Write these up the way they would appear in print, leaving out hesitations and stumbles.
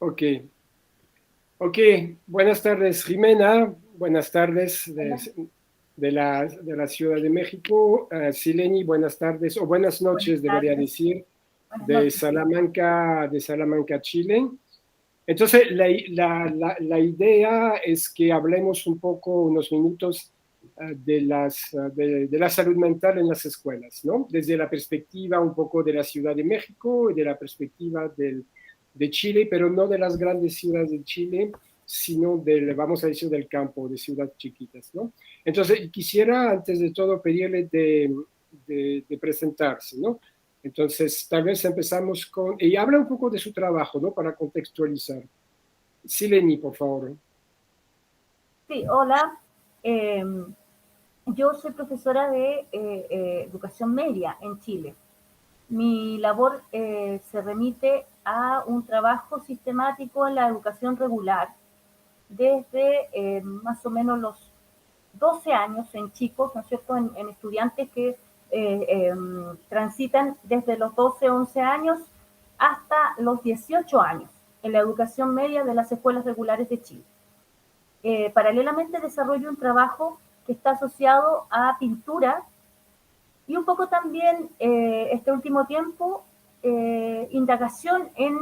Ok, ok. Buenas tardes, Jimena. Buenas tardes Hola, de la Ciudad de México. Sileni, buenas tardes, o buenas buenas noches, debería tardes, decir, buenas noches, sí. De Salamanca, Chile. Entonces, la idea es que hablemos un poco, unos minutos, de la salud mental en las escuelas, ¿no? Desde la perspectiva un poco de la Ciudad de México y de la perspectiva de Chile, pero no de las grandes ciudades de Chile, sino vamos a decir, del campo, de ciudades chiquitas, ¿no? Entonces, quisiera antes de todo pedirle de presentarse, ¿no? Entonces, tal vez empezamos con, y habla un poco de su trabajo, ¿no? Para contextualizar. Sileni, por favor. Sí, hola. eh, yo soy profesora de educación media en Chile. Mi labor se remite a un trabajo sistemático en la educación regular desde más o menos los 12 años en chicos, ¿no es cierto?, en estudiantes que transitan desde los 12, 11 años hasta los 18 años en la educación media de las escuelas regulares de Chile. Paralelamente desarrollo un trabajo que está asociado a pintura y un poco también este último tiempo indagación en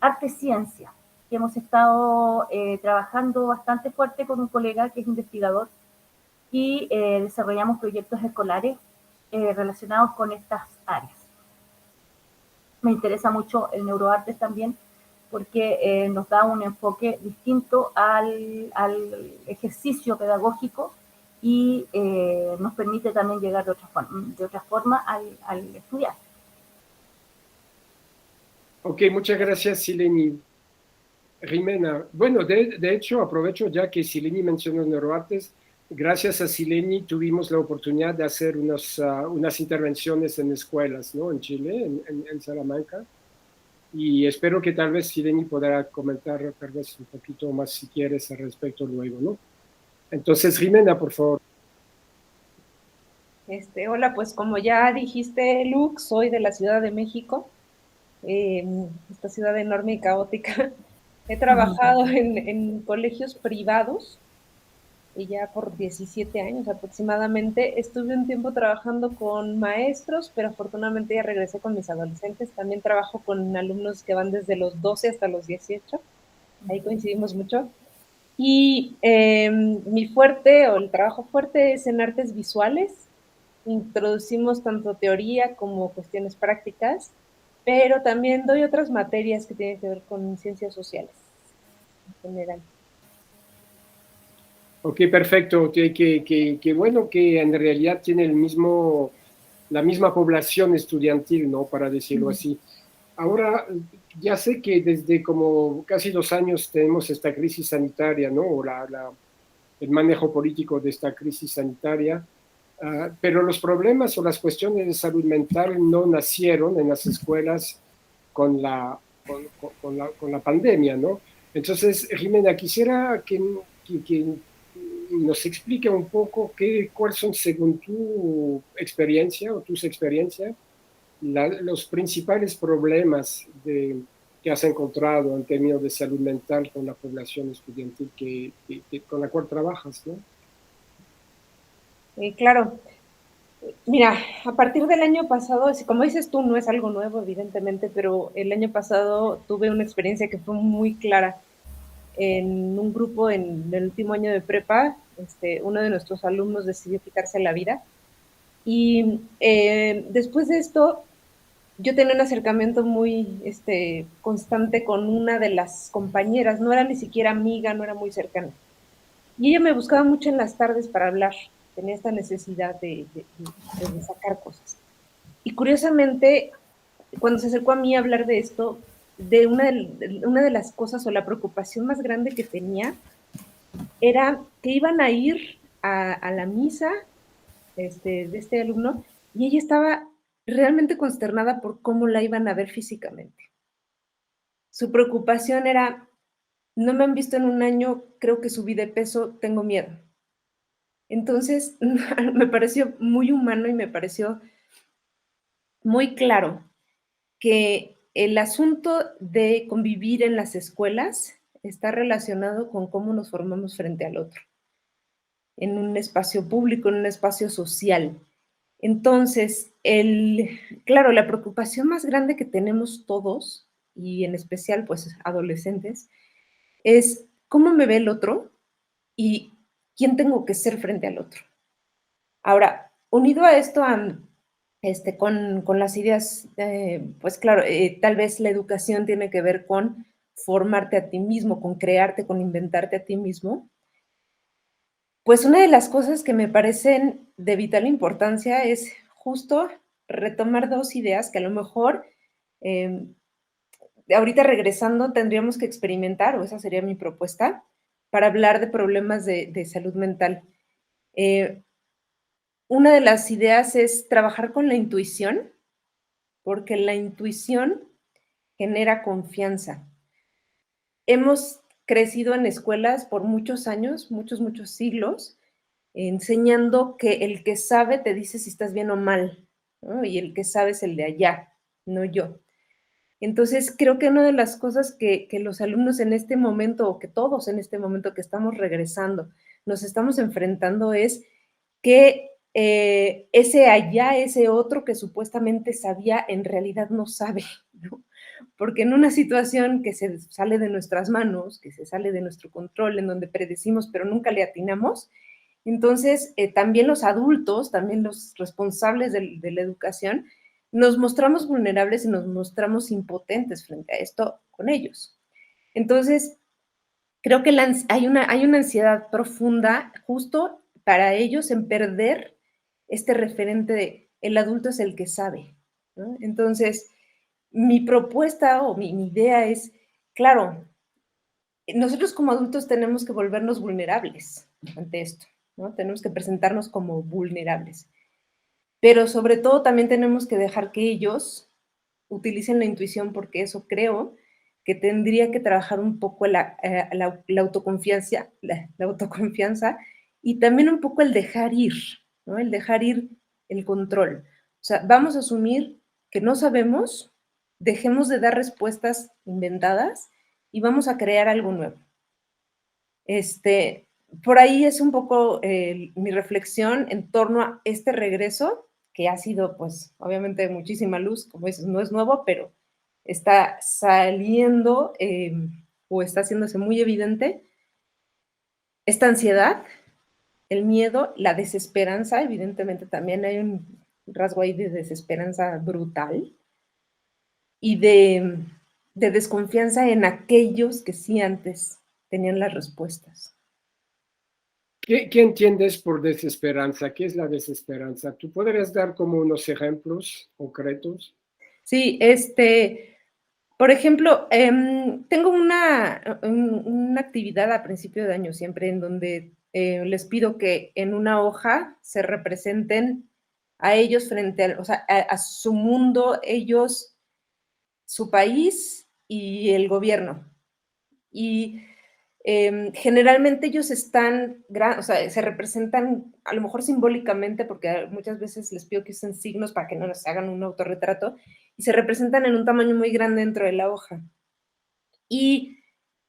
arte-ciencia, que hemos estado trabajando bastante fuerte con un colega que es investigador y desarrollamos proyectos escolares relacionados con estas áreas. Me interesa mucho el neuroarte también porque nos da un enfoque distinto al ejercicio pedagógico y nos permite también llegar de otra forma al estudiante. Ok, muchas gracias, Sileni. Jimena, bueno, de hecho, aprovecho ya que Sileni mencionó neuroartes. Gracias a Sileni tuvimos la oportunidad de hacer unas intervenciones en escuelas, ¿no? En Chile, en Salamanca. Y espero que tal vez Sileni podrá comentar tal vez un poquito más si quieres al respecto luego, ¿no? Entonces, Jimena, por favor. Hola, pues como ya dijiste, Luke, soy de la Ciudad de México, eh, esta ciudad enorme y caótica. He trabajado en colegios privados y ya por 17 años aproximadamente. Estuve un tiempo trabajando con maestros, pero afortunadamente ya regresé con mis adolescentes. También trabajo con alumnos que van desde los 12 hasta los 18. Ahí coincidimos mucho. Y mi fuerte o el trabajo fuerte es en artes visuales. Introducimos tanto teoría como cuestiones prácticas, pero también doy otras materias que tienen que ver con ciencias sociales en general. Ok, perfecto. Que bueno que en realidad tiene la misma población estudiantil, ¿no? Para decirlo así. Ahora, ya sé que desde como casi 2 años tenemos esta crisis sanitaria, ¿no? O el manejo político de esta crisis sanitaria, pero los problemas o las cuestiones de salud mental no nacieron en las escuelas con la pandemia, ¿no? Entonces, Jimena, quisiera que nos explique un poco cuáles son, según tu experiencia o tus experiencias, los principales problemas que has encontrado en términos de salud mental con la población estudiantil con la cual trabajas, ¿no? Claro, mira, a partir del año pasado, así como dices tú, no es algo nuevo, evidentemente, pero el año pasado tuve una experiencia que fue muy clara en un grupo en el último año de prepa. Uno de nuestros alumnos decidió quitarse la vida. Y después de esto, yo tenía un acercamiento muy constante con una de las compañeras. No era ni siquiera amiga, no era muy cercana. Y ella me buscaba mucho en las tardes para hablar. Tenía esta necesidad de sacar cosas. Y curiosamente, cuando se acercó a mí a hablar de esto, una de las cosas o la preocupación más grande que tenía era que iban a ir a la misa de este alumno y ella estaba realmente consternada por cómo la iban a ver físicamente. Su preocupación era, no me han visto en un año, creo que subí de peso, tengo miedo. Entonces, me pareció muy humano y me pareció muy claro que el asunto de convivir en las escuelas está relacionado con cómo nos formamos frente al otro, en un espacio público, en un espacio social. Entonces, claro, la preocupación más grande que tenemos todos, y en especial pues adolescentes, es cómo me ve el otro y quién tengo que ser frente al otro. Ahora, unido a esto, con las ideas, pues claro, tal vez la educación tiene que ver con formarte a ti mismo, con crearte, con inventarte a ti mismo. Pues una de las cosas que me parecen de vital importancia es justo retomar dos ideas que a lo mejor ahorita regresando tendríamos que experimentar, o esa sería mi propuesta, para hablar de problemas de salud mental. Una de las ideas es trabajar con la intuición, porque la intuición genera confianza. Hemos crecido en escuelas por muchos años, muchos siglos, enseñando que el que sabe te dice si estás bien o mal, ¿no? Y el que sabe es el de allá, no yo. Entonces, creo que una de las cosas que los alumnos en este momento, o que todos en este momento que estamos regresando, nos estamos enfrentando es que ese allá, ese otro que supuestamente sabía, en realidad no sabe, ¿no? Porque en una situación que se sale de nuestras manos, que se sale de nuestro control, en donde predecimos pero nunca le atinamos, entonces también los adultos, también los responsables de la educación, nos mostramos vulnerables y nos mostramos impotentes frente a esto con ellos. Entonces, creo que hay una ansiedad profunda justo para ellos en perder este referente de el adulto es el que sabe, ¿no? Entonces, mi propuesta o mi idea es, claro, nosotros como adultos tenemos que volvernos vulnerables ante esto, ¿no? Tenemos que presentarnos como vulnerables. Pero sobre todo también tenemos que dejar que ellos utilicen la intuición, porque eso creo que tendría que trabajar un poco la autoconfianza, la autoconfianza y también un poco el dejar ir, ¿no? El dejar ir el control. O sea, vamos a asumir que no sabemos, dejemos de dar respuestas inventadas y vamos a crear algo nuevo. Por ahí es un poco mi reflexión en torno a este regreso, que ha sido, pues, obviamente de muchísima luz, como dices, no es nuevo, pero está saliendo o está haciéndose muy evidente esta ansiedad, el miedo, la desesperanza, evidentemente también hay un rasgo ahí de desesperanza brutal y de desconfianza en aquellos que sí antes tenían las respuestas. ¿Qué entiendes por desesperanza? ¿Qué es la desesperanza? ¿Tú podrías dar como unos ejemplos concretos? Sí, por ejemplo, tengo una actividad a principio de año siempre en donde les pido que en una hoja se representen a ellos frente a su mundo, ellos, su país y el gobierno. Y generalmente ellos están, se representan a lo mejor simbólicamente, porque muchas veces les pido que usen signos para que no nos hagan un autorretrato, y se representan en un tamaño muy grande dentro de la hoja. Y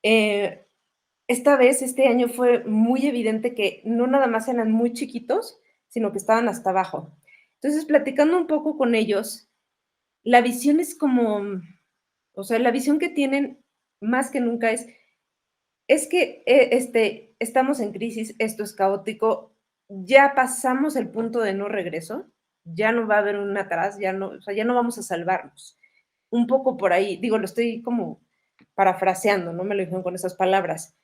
esta vez, este año, fue muy evidente que no nada más eran muy chiquitos, sino que estaban hasta abajo. Entonces, platicando un poco con ellos, la visión es como, o sea, la visión que tienen más que nunca es que estamos en crisis, esto es caótico, ya pasamos el punto de no regreso, ya no va a haber un atrás, ya no vamos a salvarnos. Un poco por ahí, digo, lo estoy como parafraseando, no me lo dijeron con esas palabras,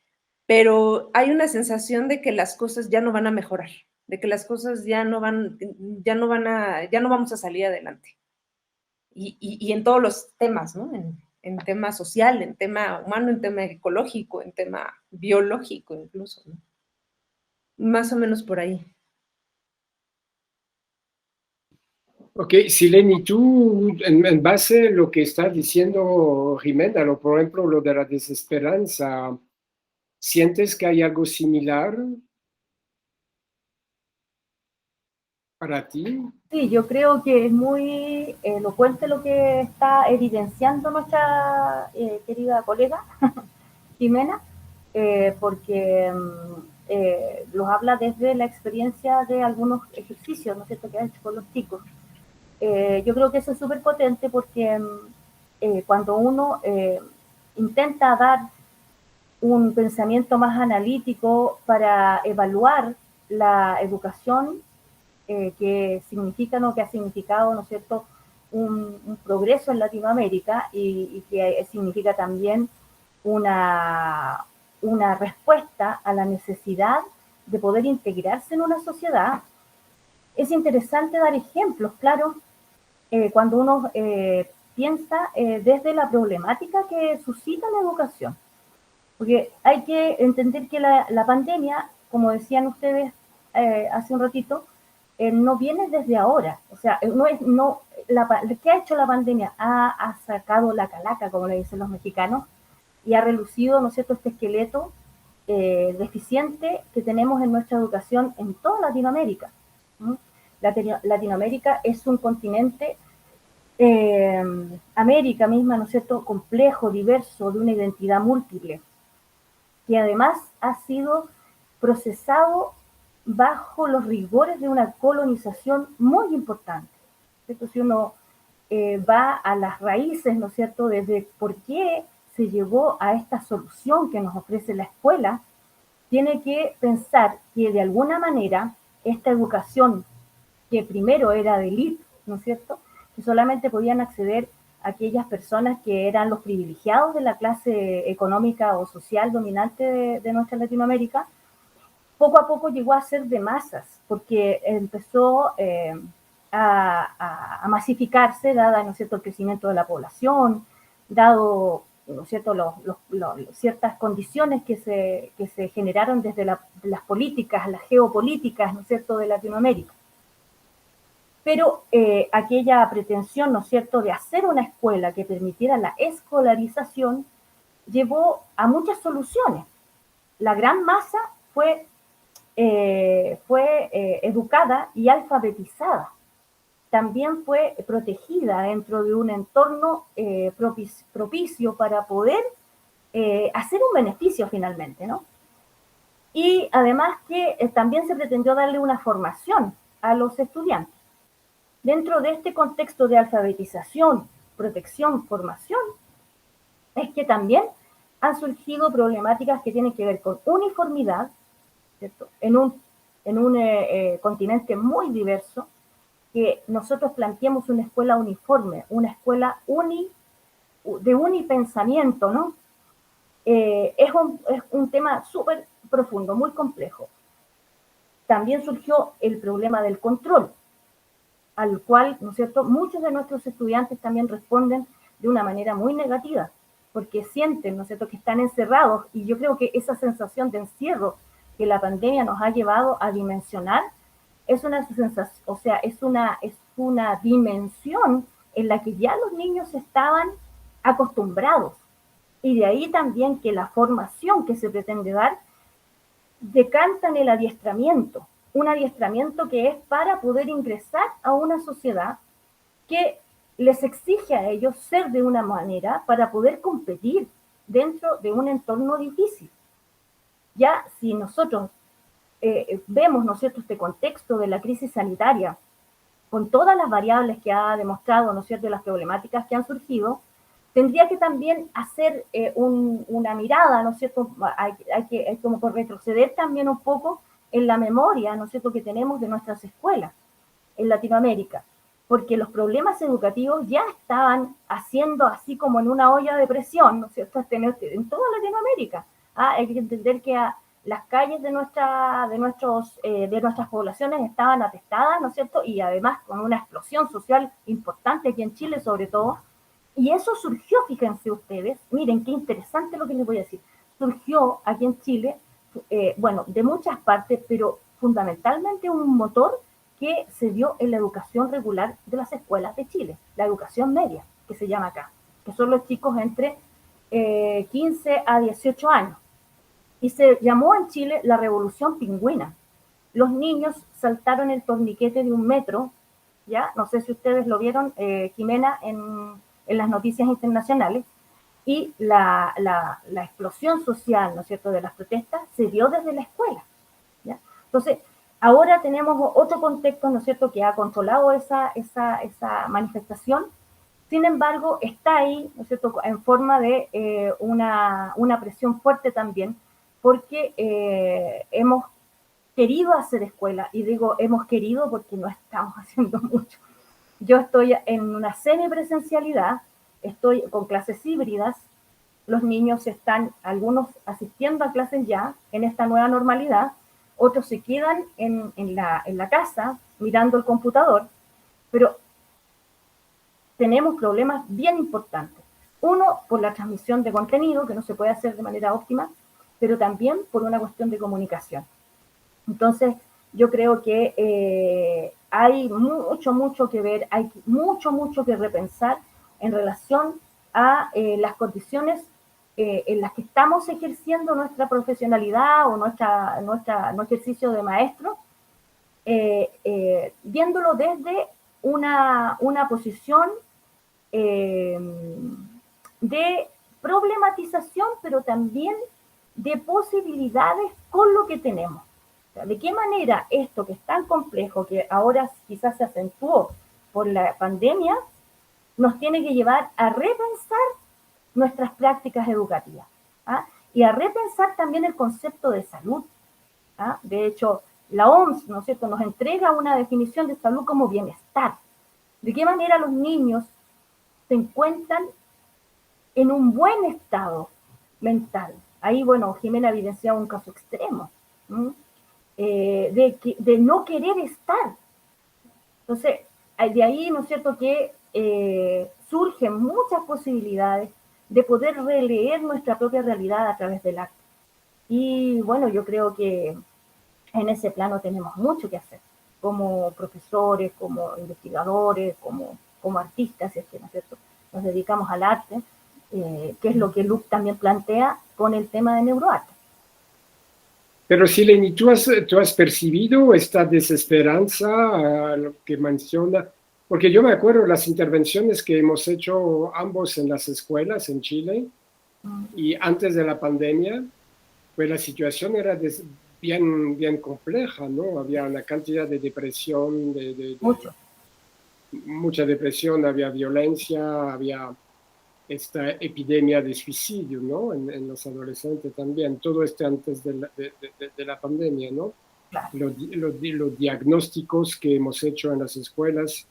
pero hay una sensación de que las cosas ya no van a mejorar, de que las cosas ya no vamos a salir adelante. Y en todos los temas, ¿no? En tema social, en tema humano, en tema ecológico, en tema biológico incluso, ¿no? Más o menos por ahí. Ok, Sileni, tú en base a lo que está diciendo Jimena, por ejemplo, lo de la desesperanza, ¿sientes que hay algo similar? para ti. Sí, yo creo que es muy elocuente lo que está evidenciando nuestra querida colega Jimena, porque los habla desde la experiencia de algunos ejercicios, ¿no es cierto?, que ha hecho con los chicos. Yo creo que eso es súper potente porque cuando uno intenta dar un pensamiento más analítico para evaluar la educación, que significa, ¿no?, que ha significado, ¿no es cierto?, un progreso en Latinoamérica y que significa también una, una respuesta a la necesidad de poder integrarse en una sociedad. Es interesante dar ejemplos, claro, cuando uno piensa desde la problemática que suscita la educación. Porque hay que entender que la pandemia, como decían ustedes hace un ratito, no viene desde ahora. O sea, ¿qué ha hecho la pandemia? Ha sacado la calaca, como le dicen los mexicanos, y ha relucido, ¿no es cierto?, este esqueleto deficiente que tenemos en nuestra educación en toda Latinoamérica. ¿Mm? Latinoamérica es un continente, América misma, ¿no es cierto?, complejo, diverso, de una identidad múltiple, que además ha sido procesado bajo los rigores de una colonización muy importante. ¿Cierto? Si uno va a las raíces, ¿no es cierto?, desde por qué se llegó a esta solución que nos ofrece la escuela, tiene que pensar que de alguna manera esta educación, que primero era de élite, ¿no es cierto?, que solamente podían acceder aquellas personas que eran los privilegiados de la clase económica o social dominante de nuestra Latinoamérica, poco a poco llegó a ser de masas, porque empezó a masificarse, dada, ¿no es cierto?, el crecimiento de la población, dado, ¿no es cierto?, ciertas condiciones que se generaron desde las políticas, las geopolíticas, ¿no es cierto?, de Latinoamérica. Pero aquella pretensión, ¿no es cierto?, de hacer una escuela que permitiera la escolarización llevó a muchas soluciones. La gran masa fue educada y alfabetizada. También fue protegida dentro de un entorno propicio para poder hacer un beneficio finalmente, ¿no? Y además que también se pretendió darle una formación a los estudiantes. Dentro de este contexto de alfabetización, protección, formación, es que también han surgido problemáticas que tienen que ver con uniformidad, ¿cierto?, en un continente muy diverso, que nosotros planteemos una escuela uniforme, una escuela de unipensamiento, ¿no? Es un tema súper profundo, muy complejo. También surgió el problema del control, al cual, ¿no es cierto?, muchos de nuestros estudiantes también responden de una manera muy negativa, porque sienten, ¿no es cierto?, que están encerrados, y yo creo que esa sensación de encierro que la pandemia nos ha llevado a dimensionar es una sensación, o sea, es una dimensión en la que ya los niños estaban acostumbrados, y de ahí también que la formación que se pretende dar decanta en el adiestramiento, un adiestramiento que es para poder ingresar a una sociedad que les exige a ellos ser de una manera para poder competir dentro de un entorno difícil. Ya si nosotros vemos, ¿no es cierto?, este contexto de la crisis sanitaria, con todas las variables que ha demostrado, ¿no es cierto?, las problemáticas que han surgido, tendría que también hacer una mirada, ¿no es cierto?, hay como por retroceder también un poco en la memoria, ¿no es cierto?, que tenemos de nuestras escuelas en Latinoamérica, porque los problemas educativos ya estaban haciendo así como en una olla de presión, ¿no es cierto?, en toda Latinoamérica. Hay que entender que las calles de nuestras poblaciones estaban atestadas, ¿no es cierto?, y además con una explosión social importante aquí en Chile sobre todo. Y eso surgió, fíjense ustedes, miren qué interesante lo que les voy a decir, surgió aquí en Chile, bueno, de muchas partes, pero fundamentalmente un motor que se dio en la educación regular de las escuelas de Chile, la educación media, que se llama acá, que son los chicos entre 15 a 18 años. Y se llamó en Chile la Revolución Pingüina. los niños saltaron el torniquete de 1 metro, ¿ya? No sé si ustedes lo vieron, Jimena, en las noticias internacionales, y la explosión social, ¿no es cierto?, de las protestas se dio desde la escuela, ¿ya? Entonces, ahora tenemos otro contexto, ¿no es cierto?, que ha controlado esa manifestación. Sin embargo, está ahí, ¿no es cierto?, en forma de una presión fuerte también, porque hemos querido hacer escuela, y digo hemos querido porque no estamos haciendo mucho. Yo estoy en una semipresencialidad, estoy con clases híbridas, los niños están, algunos asistiendo a clases ya en esta nueva normalidad, otros se quedan en la casa mirando el computador, pero tenemos problemas bien importantes. Uno, por la transmisión de contenido, que no se puede hacer de manera óptima, pero también por una cuestión de comunicación. Entonces, yo creo que hay mucho que ver, hay mucho que repensar en relación a las condiciones en las que estamos ejerciendo nuestra profesionalidad o nuestro ejercicio de maestro, viéndolo desde una posición de problematización, pero también de posibilidades con lo que tenemos. O sea, ¿de qué manera esto que es tan complejo, que ahora quizás se acentuó por la pandemia, nos tiene que llevar a repensar nuestras prácticas educativas? ¿Ah? Y a repensar también el concepto de salud. ¿Ah? De hecho, la OMS, ¿no es cierto?, nos entrega una definición de salud como bienestar. ¿De qué manera los niños se encuentran en un buen estado mental? Ahí, bueno, Jimena evidenciaba un caso extremo, de no querer estar. Entonces, de ahí, ¿no es cierto?, que surgen muchas posibilidades de poder releer nuestra propia realidad a través del arte. Y bueno, yo creo que en ese plano tenemos mucho que hacer, como profesores, como investigadores, como artistas, si es que, ¿no es cierto?, nos dedicamos al arte, que es lo que Luc también plantea con el tema de neuroarte. Pero Sileni, ¿tú has percibido esta desesperanza, lo que menciona? Porque yo me acuerdo las intervenciones que hemos hecho ambos en las escuelas en Chile, y antes de la pandemia, pues la situación era bien compleja, ¿no? Había una cantidad de depresión, mucha depresión, había violencia, había esta epidemia de suicidio, ¿no? En los adolescentes también, todo esto antes de la pandemia, ¿no? Claro. Los diagnósticos que hemos hecho en las escuelas,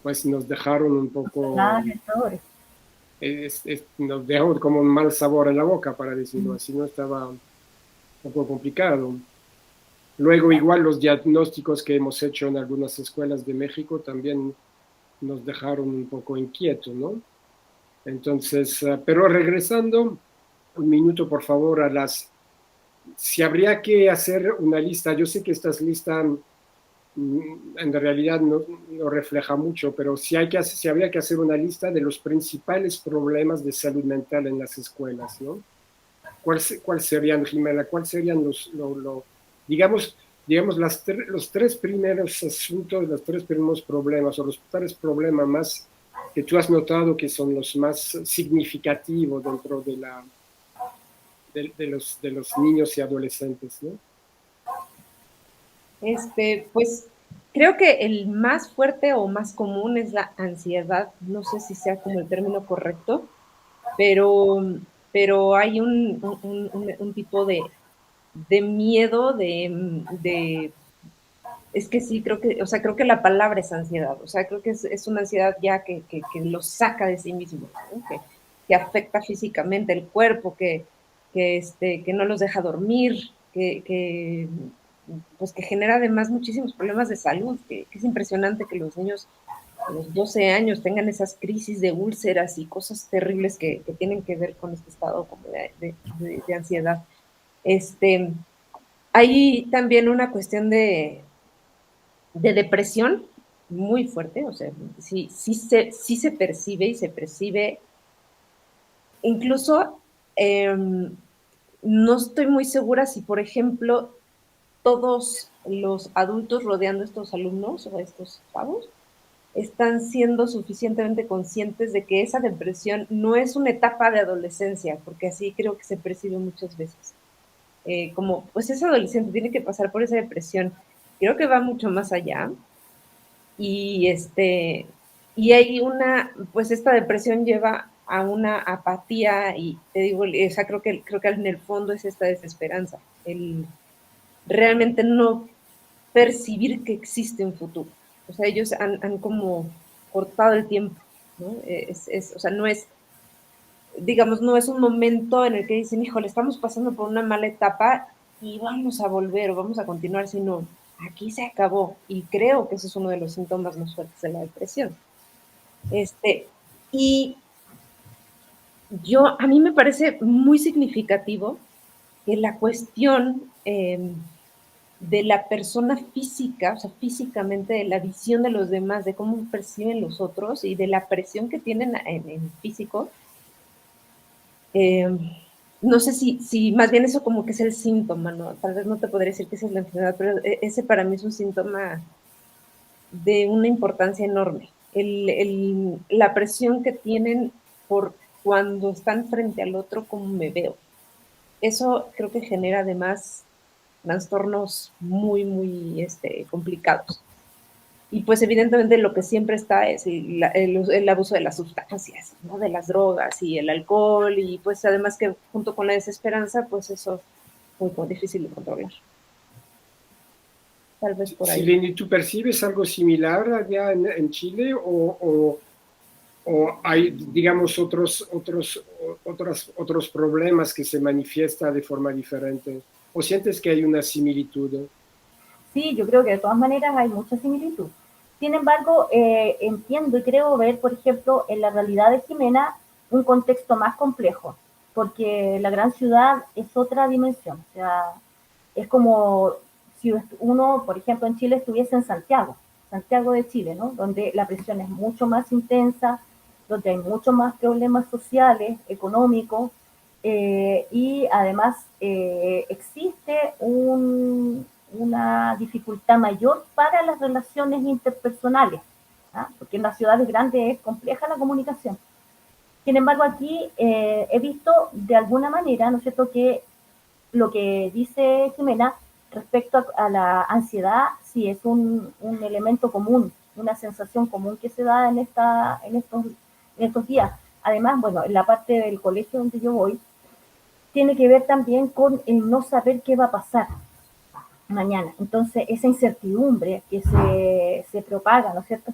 pues nos dejaron un poco... nos dejó como un mal sabor en la boca, para decirlo así, ¿no? Estaba un poco complicado. Luego, igual los diagnósticos que hemos hecho en algunas escuelas de México también nos dejaron un poco inquietos, ¿no? Entonces, pero regresando un minuto, por favor, si habría que hacer una lista, yo sé que esta lista en realidad no refleja mucho, pero si habría que hacer una lista de los principales problemas de salud mental en las escuelas, ¿no? ¿Cuál serían, Jimena? ¿Cuáles serían digamos los tres primeros asuntos, los tres primeros problemas, o los tres problemas más que tú has notado que son los más significativos dentro de los niños y adolescentes, ¿no? Pues creo que el más fuerte o más común es la ansiedad. No sé si sea como el término correcto, pero hay un tipo de miedo, es que sí, creo que la palabra es ansiedad. O sea, creo que es una ansiedad ya que lo saca de sí mismo, ¿no? Que afecta físicamente el cuerpo, que no los deja dormir, pues que genera además muchísimos problemas de salud, que es impresionante que los niños a los 12 años tengan esas crisis de úlceras y cosas terribles que tienen que ver con este estado como de ansiedad. Hay también una cuestión de depresión muy fuerte, o sea, sí se percibe y se percibe. Incluso no estoy muy segura si, por ejemplo, todos los adultos rodeando a estos alumnos o a estos chavos están siendo suficientemente conscientes de que esa depresión no es una etapa de adolescencia, porque así creo que se percibe muchas veces. Como, pues ese adolescente tiene que pasar por esa depresión. Creo que va mucho más allá. Y y hay pues esta depresión lleva a una apatía y te digo, creo que en el fondo es esta desesperanza, el realmente no percibir que existe un futuro. O sea, ellos han como cortado el tiempo, ¿no? O sea, no es, digamos, no es un momento en el que dicen, híjole, estamos pasando por una mala etapa y vamos a volver o vamos a continuar, sino aquí se acabó. Y creo que ese es uno de los síntomas más fuertes de la depresión. Y a mí me parece muy significativo que la cuestión de la persona física, o sea, físicamente, de la visión de los demás, de cómo perciben los otros y de la presión que tienen en físico, no sé si más bien eso como que es el síntoma, ¿no? Tal vez no te podría decir que esa es la enfermedad, pero ese para mí es un síntoma de una importancia enorme. La presión que tienen por cuando están frente al otro, cómo me veo. Eso creo que genera además trastornos muy, muy complicados. Y pues evidentemente lo que siempre está es el abuso de las sustancias, ¿no? De las drogas y el alcohol, y pues además que junto con la desesperanza, pues eso es muy difícil de controlar. Tal vez por ahí. Sileni, ¿tú percibes algo similar allá en Chile o hay, digamos, otros problemas que se manifiestan de forma diferente? ¿O sientes que hay una similitud? Sí, yo creo que de todas maneras hay mucha similitud. Sin embargo, entiendo y creo ver, por ejemplo, en la realidad de Jimena, un contexto más complejo, porque la gran ciudad es otra dimensión. O sea, es como si uno, por ejemplo, en Chile estuviese en Santiago de Chile, ¿no? Donde la presión es mucho más intensa, donde hay muchos más problemas sociales, económicos, y además existe una dificultad mayor para las relaciones interpersonales, ¿ah? Porque en las ciudades grandes es compleja la comunicación. Sin embargo, aquí he visto de alguna manera, ¿no es cierto?, que lo que dice Jimena respecto a la ansiedad, sí es un elemento común, una sensación común que se da en estos días. Además, bueno, en la parte del colegio donde yo voy, tiene que ver también con el no saber qué va a pasar mañana. Entonces, esa incertidumbre que se propaga, ¿no es cierto?,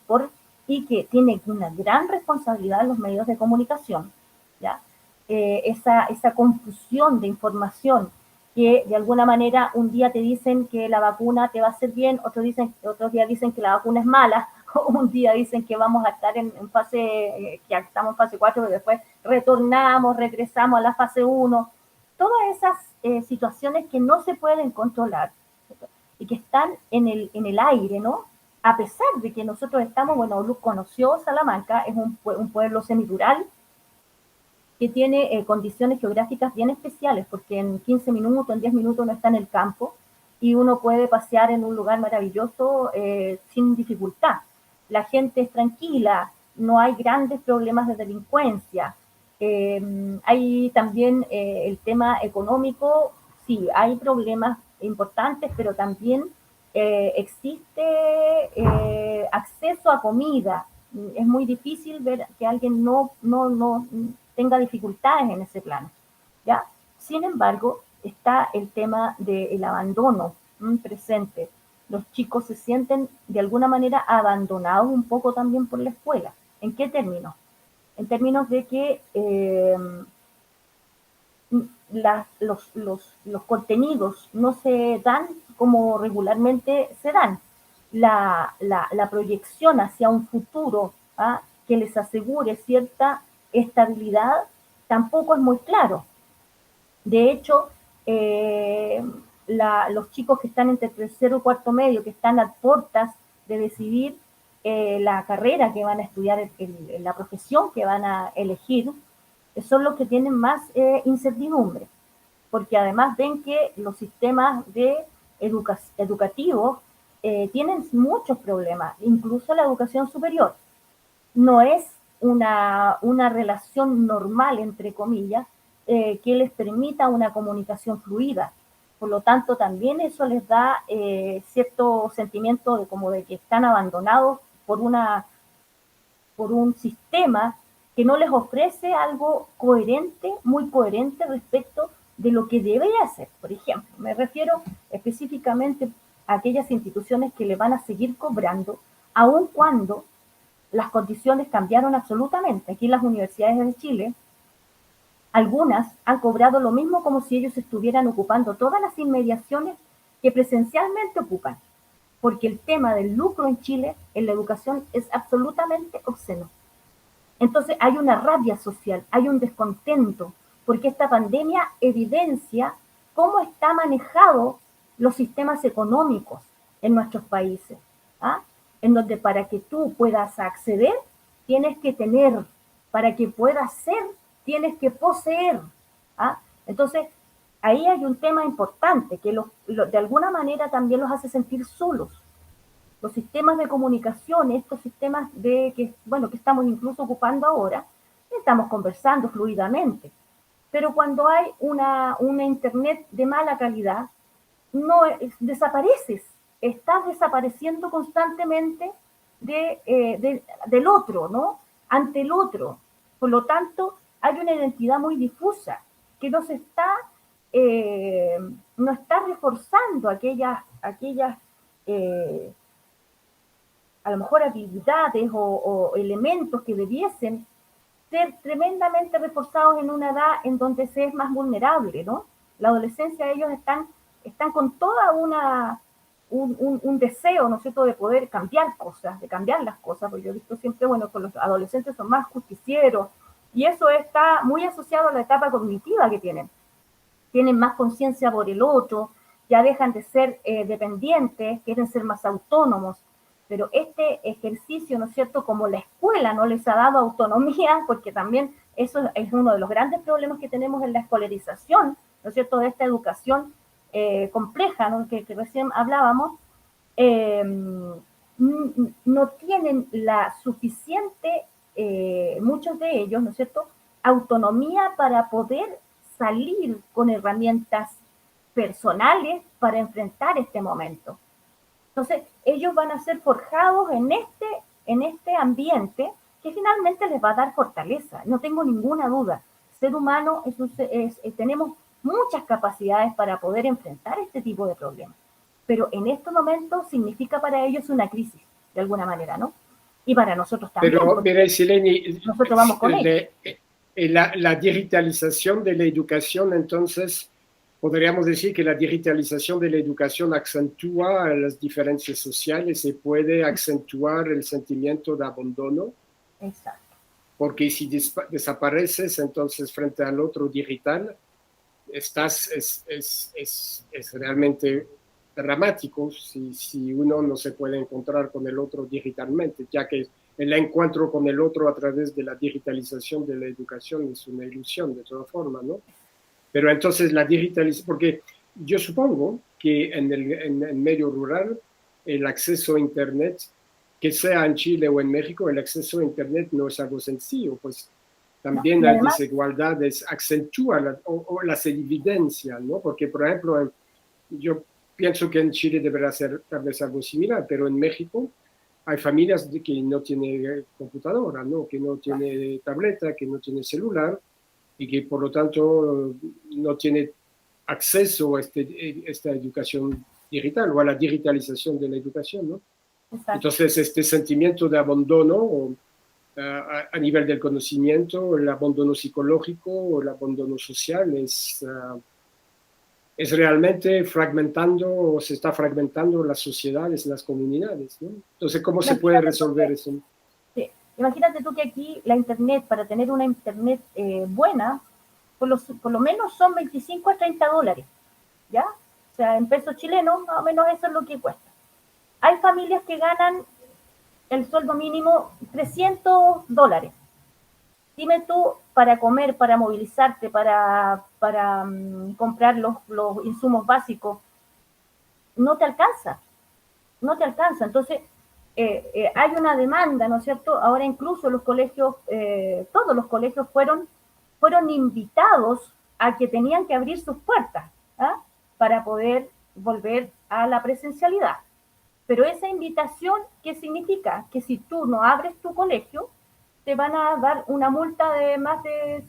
y que tiene una gran responsabilidad en los medios de comunicación, ¿ya? Esa confusión de información que de alguna manera un día te dicen que la vacuna te va a hacer bien, otros días dicen que la vacuna es mala, o un día dicen que vamos a estar en fase, que estamos en fase 4, pero después regresamos a la fase 1. Todas esas situaciones que no se pueden controlar y que están en el aire, ¿no? A pesar de que nosotros estamos, bueno, Luz conoció Salamanca, es un pueblo semirural que tiene condiciones geográficas bien especiales, porque en 15 minutos, en 10 minutos uno está en el campo y uno puede pasear en un lugar maravilloso sin dificultad. La gente es tranquila, no hay grandes problemas de delincuencia. Hay también el tema económico, sí, hay problemas importantes, pero también existe acceso a comida. Es muy difícil ver que alguien no tenga dificultades en ese plano, ¿ya? Sin embargo, está el tema del abandono presente. Los chicos se sienten de alguna manera abandonados un poco también por la escuela. ¿En qué términos? En términos de que los contenidos no se dan como regularmente se dan. La proyección hacia un futuro, ¿ah?, que les asegure cierta estabilidad tampoco es muy claro. De hecho, los chicos que están entre tercero y cuarto medio, que están a puertas de decidir la carrera que van a estudiar, la profesión que van a elegir, son los que tienen más incertidumbre, porque además ven que los sistemas de educativos tienen muchos problemas, incluso la educación superior. No es una relación normal, entre comillas, que les permita una comunicación fluida. Por lo tanto, también eso les da cierto sentimiento de que están abandonados por un sistema que no les ofrece algo coherente, muy coherente respecto de lo que debería ser. Por ejemplo, me refiero específicamente a aquellas instituciones que le van a seguir cobrando, aun cuando las condiciones cambiaron absolutamente. Aquí en las universidades de Chile, algunas han cobrado lo mismo como si ellos estuvieran ocupando todas las inmediaciones que presencialmente ocupan, porque el tema del lucro en Chile, en la educación, es absolutamente obsceno. Entonces hay una rabia social, hay un descontento, porque esta pandemia evidencia cómo está manejado los sistemas económicos en nuestros países, ¿ah? En donde para que tú puedas acceder, tienes que tener, para que puedas ser, tienes que poseer, ¿ah? Entonces, ahí hay un tema importante que de alguna manera también los hace sentir solos. Los sistemas de comunicación, estos sistemas que estamos incluso ocupando ahora, estamos conversando fluidamente. Pero cuando hay una internet de mala calidad, no desapareces, estás desapareciendo constantemente del otro, ¿no? Ante el otro. Por lo tanto, hay una identidad muy difusa que no está reforzando aquellas a lo mejor habilidades o elementos que debiesen ser tremendamente reforzados en una edad en donde se es más vulnerable, ¿no? La adolescencia, ellos están con toda un deseo, ¿no es cierto?, de poder cambiar cosas, de cambiar las cosas, porque yo he visto siempre, que los adolescentes son más justicieros, y eso está muy asociado a la etapa cognitiva que tienen más conciencia por el otro, ya dejan de ser dependientes, quieren ser más autónomos, pero este ejercicio, ¿no es cierto?, como la escuela no les ha dado autonomía, porque también eso es uno de los grandes problemas que tenemos en la escolarización, ¿no es cierto?, de esta educación compleja, ¿no?, que recién hablábamos, no tienen la suficiente, muchos de ellos, ¿no es cierto?, autonomía para poder salir con herramientas personales para enfrentar este momento. Entonces, ellos van a ser forjados en este ambiente que finalmente les va a dar fortaleza. No tengo ninguna duda. Ser humano tenemos muchas capacidades para poder enfrentar este tipo de problemas. Pero en estos momentos significa para ellos una crisis, de alguna manera, ¿no? Y para nosotros también. Pero, mira, Sileni, nosotros vamos con ellos. La digitalización de la educación, entonces, podríamos decir que la digitalización de la educación acentúa las diferencias sociales y puede acentuar el sentimiento de abandono. Exacto. Porque si desapareces, entonces frente al otro digital, es realmente dramático si uno no se puede encontrar con el otro digitalmente, ya que el encuentro con el otro a través de la digitalización de la educación es una ilusión de todas formas, ¿no? Pero entonces la digitalización, porque yo supongo que en el medio rural el acceso a Internet, que sea en Chile o en México, el acceso a Internet no es algo sencillo, pues también no, las desigualdades acentúan o las evidencian, ¿no? Porque, por ejemplo, yo pienso que en Chile deberá ser tal vez algo similar, pero en México hay familias que no tienen computadora, ¿no? Que no tiene tableta, que no tiene celular, y que por lo tanto no tiene acceso a esta educación digital o a la digitalización de la educación, ¿no? Exacto. Entonces, este sentimiento de abandono a nivel del conocimiento, el abandono psicológico o el abandono social es realmente fragmentando, o se está fragmentando las sociedades, las comunidades, ¿no? Entonces, ¿cómo se puede resolver eso? Sí. Imagínate tú que aquí la Internet, para tener una Internet buena, por lo menos son 25 a 30 dólares, ¿ya? O sea, en pesos chilenos, más o menos eso es lo que cuesta. Hay familias que ganan el sueldo mínimo $300. Dime tú, para comer, para movilizarte, para comprar los insumos básicos, no te alcanza, no te alcanza. Entonces, hay una demanda, ¿no es cierto? Ahora incluso los colegios, todos los colegios fueron invitados a que tenían que abrir sus puertas, ¿ah? Para poder volver a la presencialidad. Pero esa invitación, ¿qué significa? Que si tú no abres tu colegio, te van a dar una multa de más de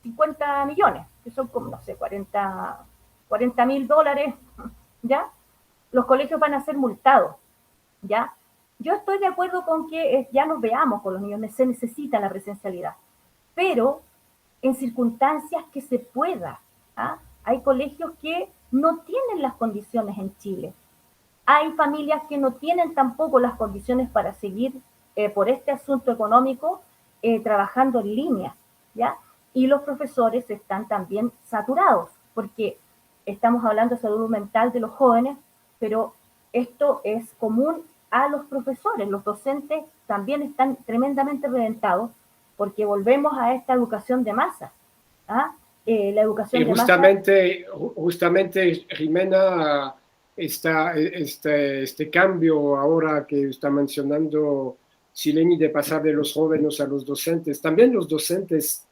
50 millones, que son como, no sé, 40.000 dólares, ¿ya? Los colegios van a ser multados, ¿ya? Yo estoy de acuerdo con que ya nos veamos con los niños, se necesita la presencialidad, pero en circunstancias que se pueda. ¿Ah? Hay colegios que no tienen las condiciones en Chile. Hay familias que no tienen tampoco las condiciones para seguir por este asunto económico trabajando en línea, ¿ya? Y los profesores están también saturados, porque estamos hablando de salud mental de los jóvenes, pero esto es común a los profesores. Los docentes también están tremendamente reventados porque volvemos a esta educación de masa. ¿Ah? La educación Y de masa. justamente, Jimena, este cambio ahora que está mencionando Sileni de pasar de los jóvenes a los docentes, también los docentes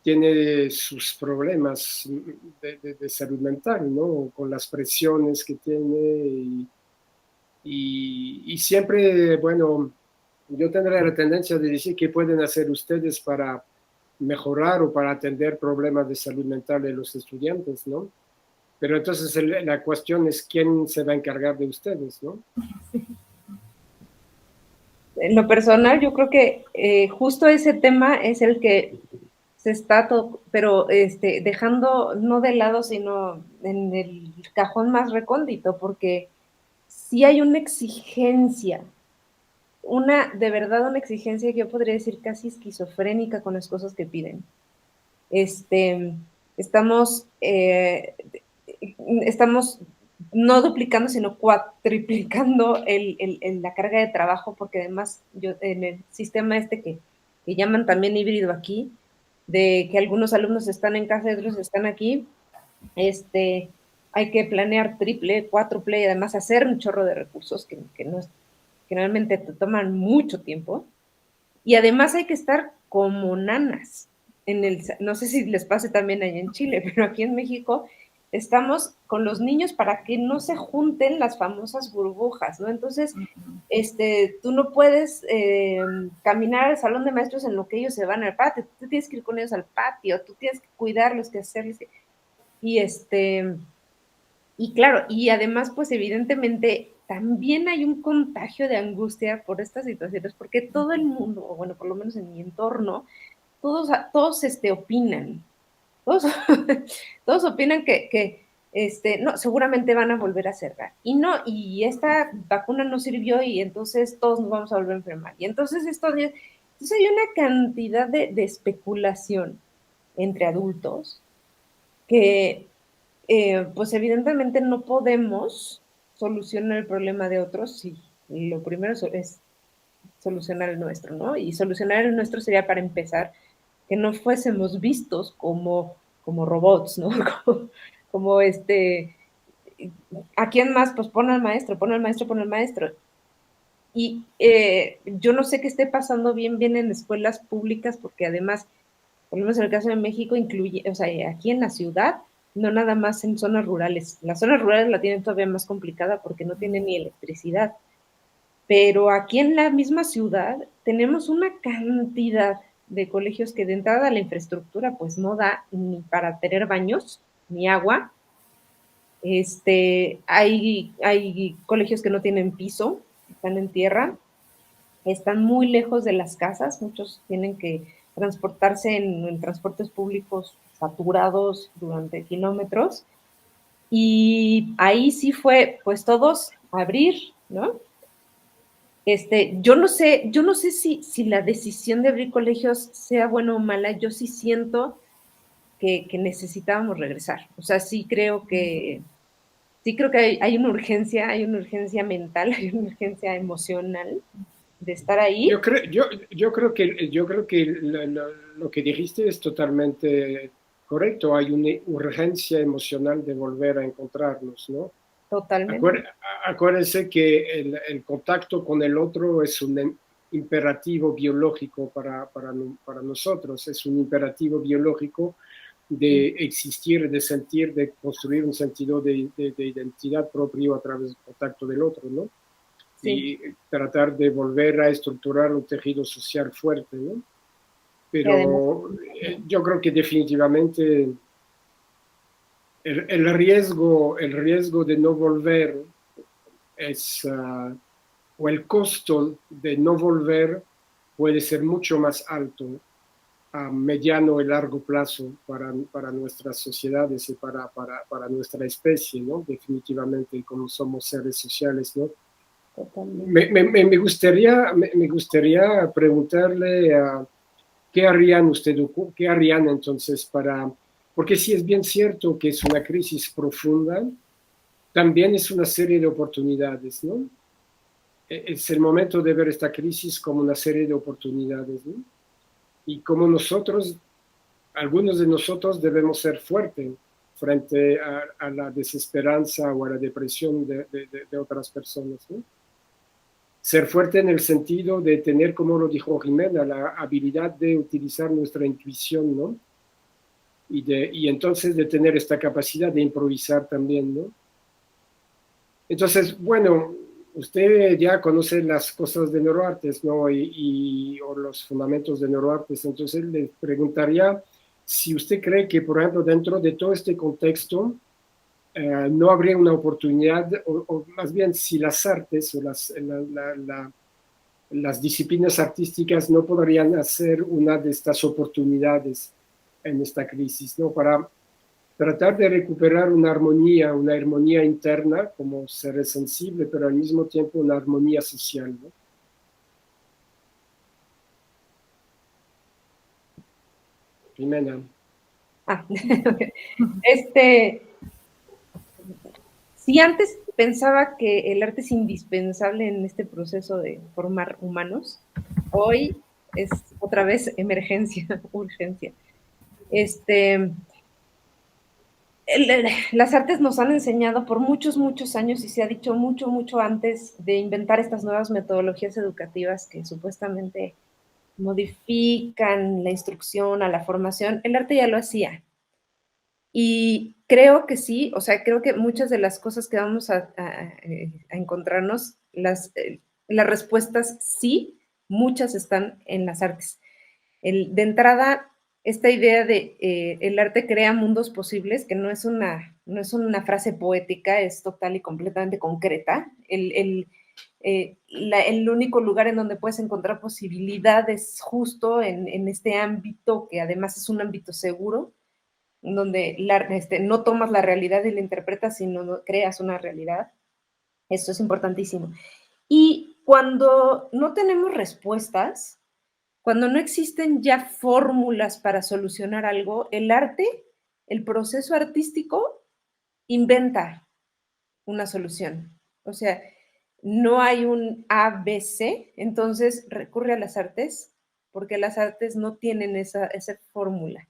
tienen sus problemas de salud mental, ¿no? Con las presiones que tiene y siempre, bueno, yo tendré la tendencia de decir qué pueden hacer ustedes para mejorar o para atender problemas de salud mental de los estudiantes, ¿no? Pero entonces la cuestión es quién se va a encargar de ustedes, ¿no? En lo personal, yo creo que justo ese tema es el que se está pero dejando no de lado, sino en el cajón más recóndito, porque sí hay una exigencia, de verdad una exigencia que yo podría decir casi esquizofrénica con las cosas que piden. Estamos no duplicando, sino cuatriplicando la carga de trabajo, porque además yo en el sistema que llaman también híbrido aquí, de que algunos alumnos están en casa y otros están aquí, hay que planear triple, cuádruple y además hacer un chorro de recursos que generalmente te toman mucho tiempo. Y además hay que estar como nanas. No sé si les pase también allá en Chile, pero aquí en México estamos con los niños para que no se junten las famosas burbujas, ¿no? Entonces, tú no puedes caminar al salón de maestros en lo que ellos se van al patio, tú tienes que ir con ellos al patio, tú tienes que cuidarlos, que hacerles, y claro, y además, pues evidentemente también hay un contagio de angustia por estas situaciones, porque todo el mundo, o bueno, por lo menos en mi entorno, todos opinan, todos, todos opinan que no, seguramente van a volver a cerrar, y esta vacuna no sirvió, y entonces todos nos vamos a volver a enfermar, y entonces entonces hay una cantidad de especulación entre adultos que pues evidentemente no podemos solucionar el problema de otros si lo primero es solucionar el nuestro, ¿no? Y solucionar el nuestro sería, para empezar, que no fuésemos vistos como robots, ¿no? como ¿a quién más? Pues pon al maestro, pon al maestro, pon al maestro. Y yo no sé qué esté pasando bien en escuelas públicas, porque además, por lo menos en el caso de México, incluye, o sea, aquí en la ciudad, no nada más en zonas rurales. Las zonas rurales la tienen todavía más complicada porque no tienen ni electricidad. Pero aquí en la misma ciudad tenemos una cantidad de colegios que de entrada la infraestructura pues no da ni para tener baños, ni agua. Hay colegios que no tienen piso, están en tierra, están muy lejos de las casas, muchos tienen que transportarse en transportes públicos saturados durante kilómetros, y ahí sí fue, pues todos abrir, ¿no? Yo no sé si la decisión de abrir colegios sea buena o mala. Yo sí siento que necesitábamos regresar. O sea, sí creo que hay una urgencia mental, hay una urgencia emocional de estar ahí. Yo creo que lo que dijiste es totalmente correcto. Hay una urgencia emocional de volver a encontrarnos, ¿no? Totalmente. Acuérdense que el contacto con el otro es un imperativo biológico para nosotros, es un imperativo biológico de existir, de sentir, de construir un sentido de identidad propio a través del contacto del otro, ¿no? Sí. Y tratar de volver a estructurar un tejido social fuerte, ¿no? Pero yo creo que definitivamente el riesgo de no volver es, o el costo de no volver puede ser mucho más alto a mediano y largo plazo para nuestras sociedades y para nuestra especie, ¿no? Definitivamente, como somos seres sociales, ¿no? Me gustaría preguntarle qué harían ustedes, qué harían entonces porque sí es bien cierto que es una crisis profunda, también es una serie de oportunidades, ¿no? Es el momento de ver esta crisis como una serie de oportunidades, ¿no? Y como algunos de nosotros debemos ser fuertes frente a la desesperanza o a la depresión de otras personas, ¿no? Ser fuerte en el sentido de tener, como lo dijo Jimena, la habilidad de utilizar nuestra intuición, ¿no? Y entonces de tener esta capacidad de improvisar también, ¿no? Entonces, bueno, usted ya conoce las cosas de neuroartes, ¿no? O los fundamentos de neuroartes. Entonces, le preguntaría si usted cree que, por ejemplo, dentro de todo este contexto, no habría una oportunidad, o más bien si las artes o las disciplinas artísticas no podrían hacer una de estas oportunidades en esta crisis, ¿no? Para tratar de recuperar una armonía interna como ser sensible, pero al mismo tiempo una armonía social, ¿no? Jimena. Si antes pensaba que el arte es indispensable en este proceso de formar humanos, hoy es otra vez emergencia, urgencia. Las artes nos han enseñado por muchos, muchos años, y se ha dicho mucho, mucho antes de inventar estas nuevas metodologías educativas que supuestamente modifican la instrucción a la formación, el arte ya lo hacía. Y creo que sí, o sea, creo que muchas de las cosas que vamos a encontrarnos, las respuestas sí, muchas están en las artes. De entrada, esta idea de el arte crea mundos posibles, que no es una frase poética, es total y completamente concreta. El único lugar en donde puedes encontrar posibilidades justo en este ámbito, que además es un ámbito seguro, donde no tomas la realidad y la interpretas, sino creas una realidad. Esto es importantísimo. Y cuando no tenemos respuestas, cuando no existen ya fórmulas para solucionar algo, el arte, el proceso artístico, inventa una solución. O sea, no hay un ABC, entonces recurre a las artes, porque las artes no tienen esa fórmula.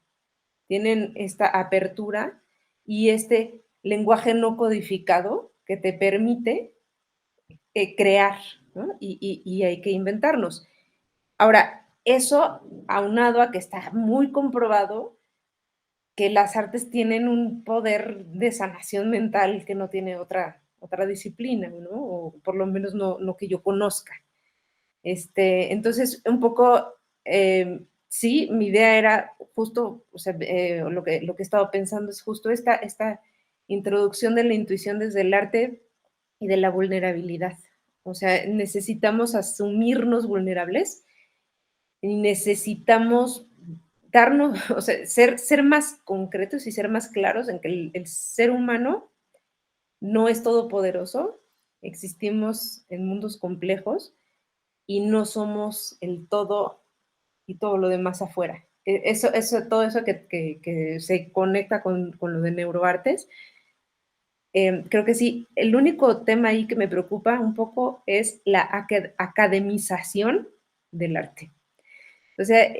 Tienen esta apertura y este lenguaje no codificado que te permite crear, ¿no? Y hay que inventarnos. Ahora, eso aunado a que está muy comprobado que las artes tienen un poder de sanación mental que no tiene otra disciplina, ¿no? O por lo menos no que yo conozca. Entonces, un poco, sí, mi idea era justo, o sea, lo que he estado pensando es justo esta introducción de la intuición desde el arte y de la vulnerabilidad. O sea, necesitamos asumirnos vulnerables y necesitamos darnos, o sea, ser más concretos y ser más claros en que el ser humano no es todopoderoso, existimos en mundos complejos y no somos el todo y todo lo demás afuera. Todo eso que se conecta con lo de neuroartes, creo que sí. El único tema ahí que me preocupa un poco es la academización del arte. O sea,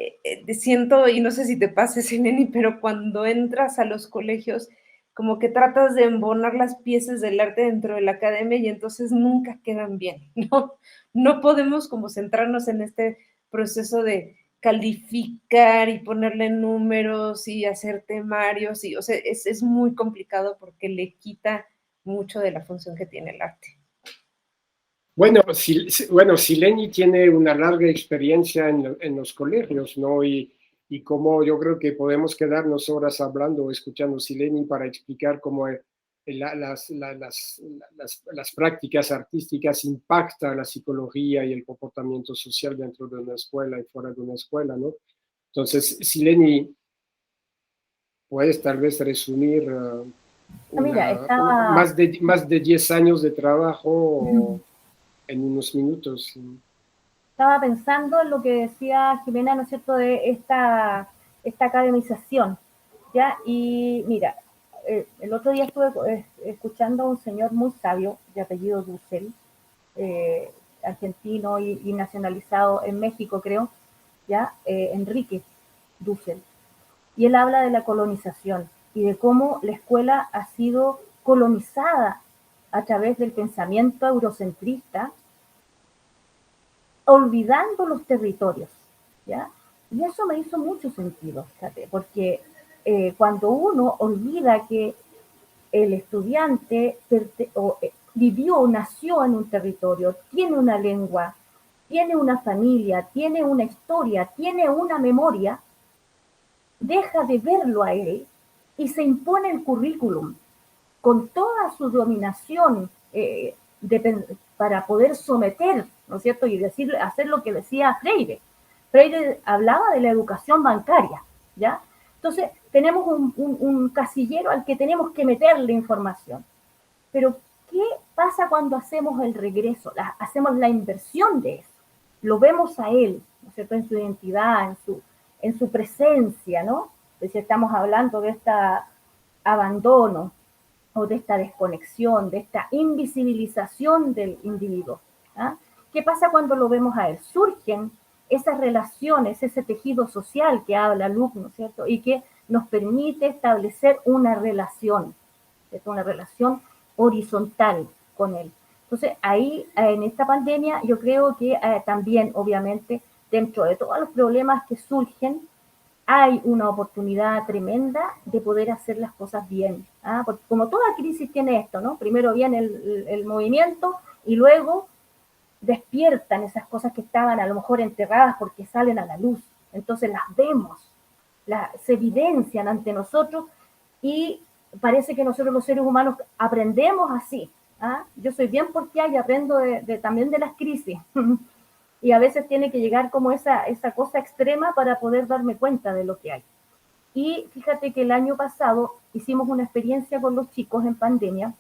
siento, y no sé si te pasa, Neni, pero cuando entras a los colegios como que tratas de embonar las piezas del arte dentro de la academia y entonces nunca quedan bien, ¿no? No podemos como centrarnos en este proceso de calificar y ponerle números y hacer temarios, y, o sea, es muy complicado porque le quita mucho de la función que tiene el arte. Bueno, bueno, Sileni tiene una larga experiencia en los colegios, ¿no? Y como yo creo que podemos quedarnos horas hablando, escuchando Sileni para explicar cómo las prácticas artísticas impactan la psicología y el comportamiento social dentro de una escuela y fuera de una escuela, ¿no? Entonces, Sileni, puedes tal vez resumir Mira, estaba, más de 10 años de trabajo en unos minutos. estaba pensando en lo que decía Jimena, ¿no es cierto?, de esta academización, ¿ya? Y mira, el otro día estuve escuchando a un señor muy sabio, de apellido Dussel, argentino y nacionalizado en México, creo, ¿ya? Enrique Dussel. Y él habla de la colonización y de cómo la escuela ha sido colonizada a través del pensamiento eurocentrista, olvidando los territorios, ¿ya? Y eso me hizo mucho sentido, fíjate, porque cuando uno olvida que el estudiante vivió, nació en un territorio, tiene una lengua, tiene una familia, tiene una historia, tiene una memoria, deja de verlo a él y se impone el currículum con toda su dominación para poder someter, ¿no es cierto? Y decir, hacer lo que decía Freire. Freire hablaba de la educación bancaria, ¿ya? Entonces, tenemos un casillero al que tenemos que meterle información. Pero, ¿qué pasa cuando hacemos el regreso? Hacemos la inversión de eso. Lo vemos a él, ¿no es cierto?, en su identidad, en su presencia, ¿no? Si estamos hablando de este abandono o de esta desconexión, de esta invisibilización del individuo. ¿Ah? ¿Qué pasa cuando lo vemos a él? Surgen esas relaciones, ese tejido social que habla Luke, ¿no es cierto? Y que nos permite establecer una relación, ¿cierto? Una relación horizontal con él. Entonces, ahí, en esta pandemia, yo creo que también, obviamente, dentro de todos los problemas que surgen, hay una oportunidad tremenda de poder hacer las cosas bien. ¿Ah? Porque como toda crisis tiene esto, ¿no? Primero viene el movimiento y luego despiertan esas cosas que estaban a lo mejor enterradas porque salen a la luz. Entonces las vemos, se evidencian ante nosotros y parece que nosotros los seres humanos aprendemos así. ¿Ah? Yo soy bien porque y aprendo también de las crisis. Y a veces tiene que llegar como esa cosa extrema para poder darme cuenta de lo que hay. Y fíjate que el año pasado hicimos una experiencia con los chicos en pandemia,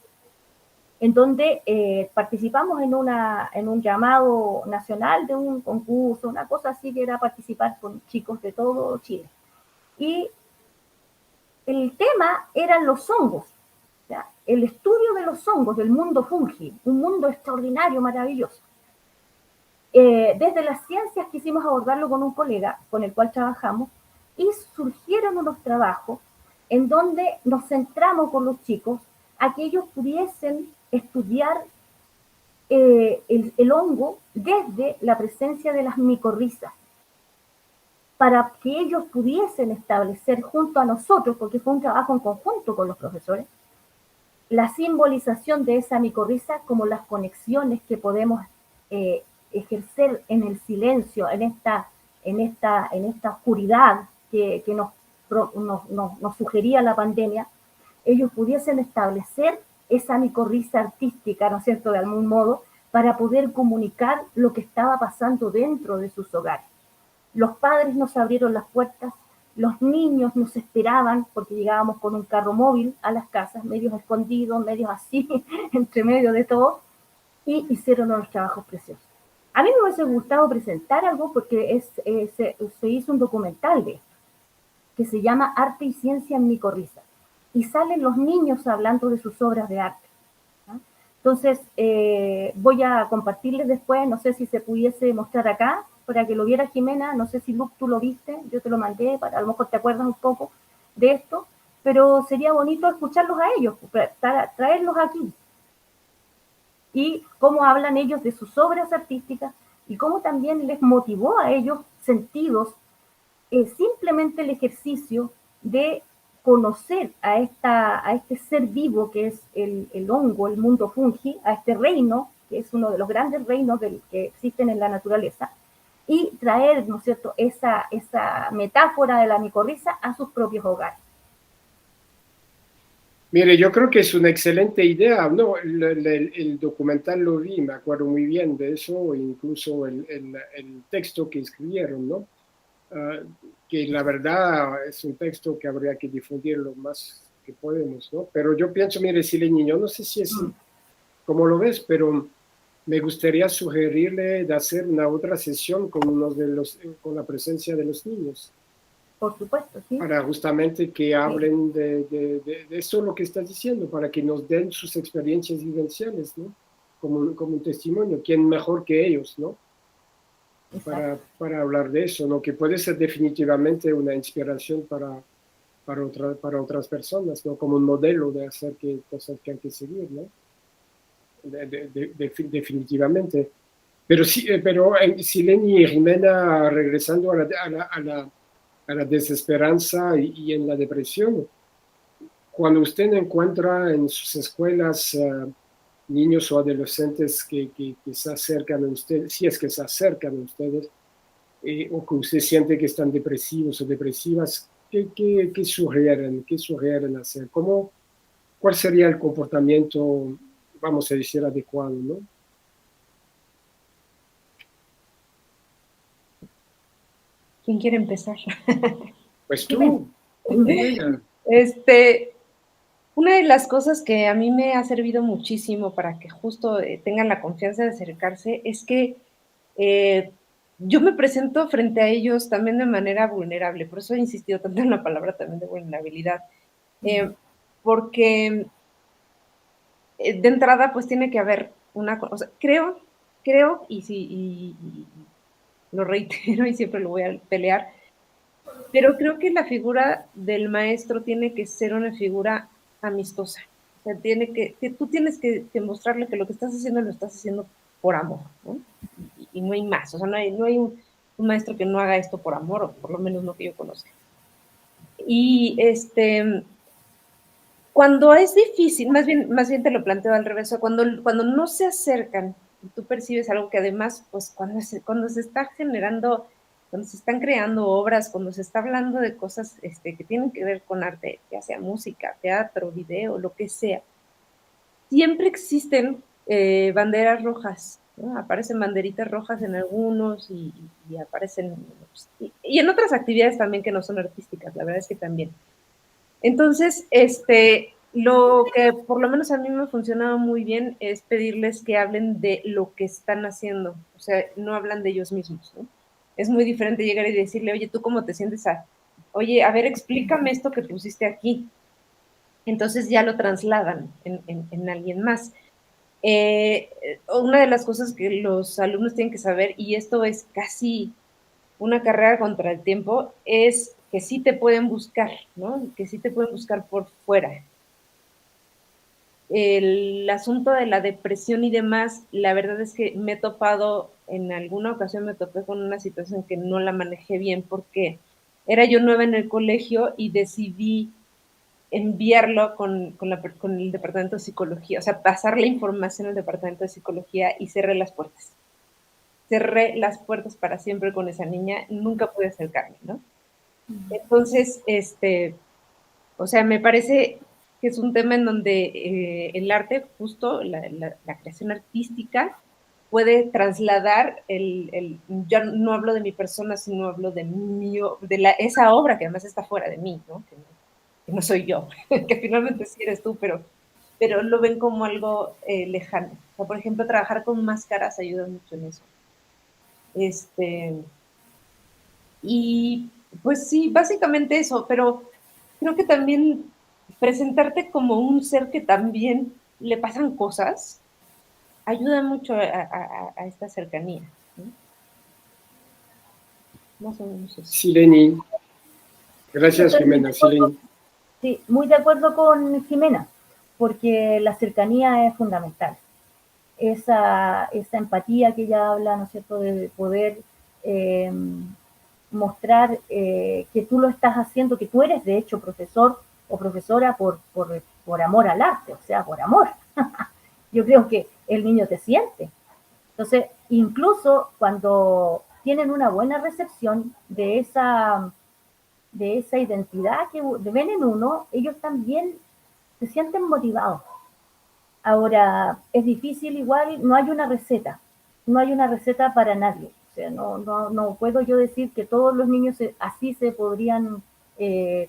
en donde participamos en un llamado nacional de un concurso, una cosa así que era participar con chicos de todo Chile. Y el tema eran los hongos, ¿ya? El estudio de los hongos, del mundo fungi, un mundo extraordinario, maravilloso. Desde las ciencias quisimos abordarlo con un colega con el cual trabajamos y surgieron unos trabajos en donde nos centramos con los chicos a que ellos pudiesen estudiar el hongo desde la presencia de las micorrizas, para que ellos pudiesen establecer junto a nosotros, porque fue un trabajo en conjunto con los profesores, la simbolización de esa micorriza como las conexiones que podemos ejercer en el silencio, en esta oscuridad que nos sugería la pandemia, ellos pudiesen establecer esa micorriza artística, ¿no es cierto?, de algún modo, para poder comunicar lo que estaba pasando dentro de sus hogares. Los padres nos abrieron las puertas, los niños nos esperaban porque llegábamos con un carro móvil a las casas, medios escondidos, medios así, entre medio de todo, y hicieron unos trabajos preciosos. A mí me hubiese gustado presentar algo porque se hizo un documental de esto, que se llama Arte y Ciencia en Micorriza, y salen los niños hablando de sus obras de arte. ¿No? Entonces, voy a compartirles después, no sé si se pudiese mostrar acá, para que lo viera Jimena, no sé si Luke tú lo viste, yo te lo mandé, a lo mejor te acuerdas un poco de esto, pero sería bonito escucharlos a ellos, traerlos aquí. Y cómo hablan ellos de sus obras artísticas y cómo también les motivó a ellos sentidos, simplemente el ejercicio de conocer a este ser vivo que es el hongo, el mundo fungi, a este reino, que es uno de los grandes reinos que existen en la naturaleza, y traer, ¿no es cierto?, esa metáfora de la micorriza a sus propios hogares. Mire, yo creo que es una excelente idea. No, el documental lo vi, me acuerdo muy bien de eso, incluso el texto que escribieron, ¿no? Que la verdad es un texto que habría que difundir lo más que podemos, ¿no? Pero yo pienso, mire, Sileni, yo no sé si es como lo ves, pero me gustaría sugerirle de hacer una otra sesión con con la presencia de los niños. Por supuesto, sí. Para justamente que hablen de eso lo que estás diciendo, para que nos den sus experiencias vivenciales, ¿no? Como un testimonio, ¿quién mejor que ellos, ¿no? Para hablar de eso, ¿no? Que puede ser definitivamente una inspiración para otras personas, ¿no? Como un modelo de hacer cosas que hay que seguir, ¿no? Definitivamente. Pero sí, pero Sileni y Jimena, regresando a la desesperanza y en la depresión, cuando usted encuentra en sus escuelas niños o adolescentes que se acercan a usted, si es que se acercan a ustedes, o que usted siente que están depresivos o depresivas, ¿qué sugieren? ¿Qué sugieren hacer? ¿Cuál sería el comportamiento, vamos a decir, adecuado, ¿no? ¿Quién quiere empezar? Pues tú. Una de las cosas que a mí me ha servido muchísimo para que justo tengan la confianza de acercarse es que yo me presento frente a ellos también de manera vulnerable, por eso he insistido tanto en la palabra también de vulnerabilidad, porque de entrada pues tiene que haber o sea, creo y lo reitero y siempre lo voy a pelear, pero creo que la figura del maestro tiene que ser una figura amistosa. O sea, tú tienes que mostrarle que lo que estás haciendo lo estás haciendo por amor, ¿no? Y no hay más. O sea, no hay un maestro que no haga esto por amor, o por lo menos no que yo conozca. Y cuando es difícil, más bien te lo planteo al revés, o sea, cuando no se acercan, tú percibes algo que además, pues cuando se está generando, cuando se están creando obras, cuando se está hablando de cosas que tienen que ver con arte, ya sea música, teatro, video, lo que sea, siempre existen banderas rojas, ¿no? Aparecen banderitas rojas en algunos y aparecen, y en otras actividades también que no son artísticas, la verdad es que también. Entonces, lo que por lo menos a mí me ha funcionado muy bien es pedirles que hablen de lo que están haciendo, o sea, no hablan de ellos mismos, ¿no? Es muy diferente llegar y decirle, oye, ¿tú cómo te sientes? Oye, a ver, explícame esto que pusiste aquí. Entonces ya lo trasladan en alguien más. Una de las cosas que los alumnos tienen que saber, y esto es casi una carrera contra el tiempo, es que sí te pueden buscar, ¿no? Que sí te pueden buscar por fuera. El asunto de la depresión y demás, la verdad es que me he topado, en alguna ocasión me topé con una situación que no la manejé bien porque era yo nueva en el colegio y decidí enviarlo con el departamento de psicología, o sea, pasar la información al departamento de psicología y cerré las puertas. Cerré las puertas para siempre con esa niña, nunca pude acercarme, ¿no? Entonces, o sea, me parece que es un tema en donde el arte, justo la creación artística, puede trasladar ya no hablo de mi persona, sino hablo de esa obra que además está fuera de mí, ¿no? Que no soy yo, que finalmente sí eres tú, pero lo ven como algo lejano. O sea, por ejemplo, trabajar con máscaras ayuda mucho en eso. Y pues sí, básicamente eso, pero creo que también presentarte como un ser que también le pasan cosas ayuda mucho a esta cercanía, ¿no? Más o menos eso. Sileni. Gracias, Jimena. Sileni. Sí, muy de acuerdo con Jimena, porque la cercanía es fundamental. Esa empatía que ella habla, ¿no es cierto?, de poder eh, mostrar que tú lo estás haciendo, que tú eres de hecho profesor o profesora por amor al arte, o sea, por amor. Yo creo que el niño te siente. Entonces, incluso cuando tienen una buena recepción de esa identidad que ven en uno, ellos también se sienten motivados. Ahora, es difícil igual, no hay una receta, no hay una receta para nadie. O sea, no puedo yo decir que todos los niños así se podrían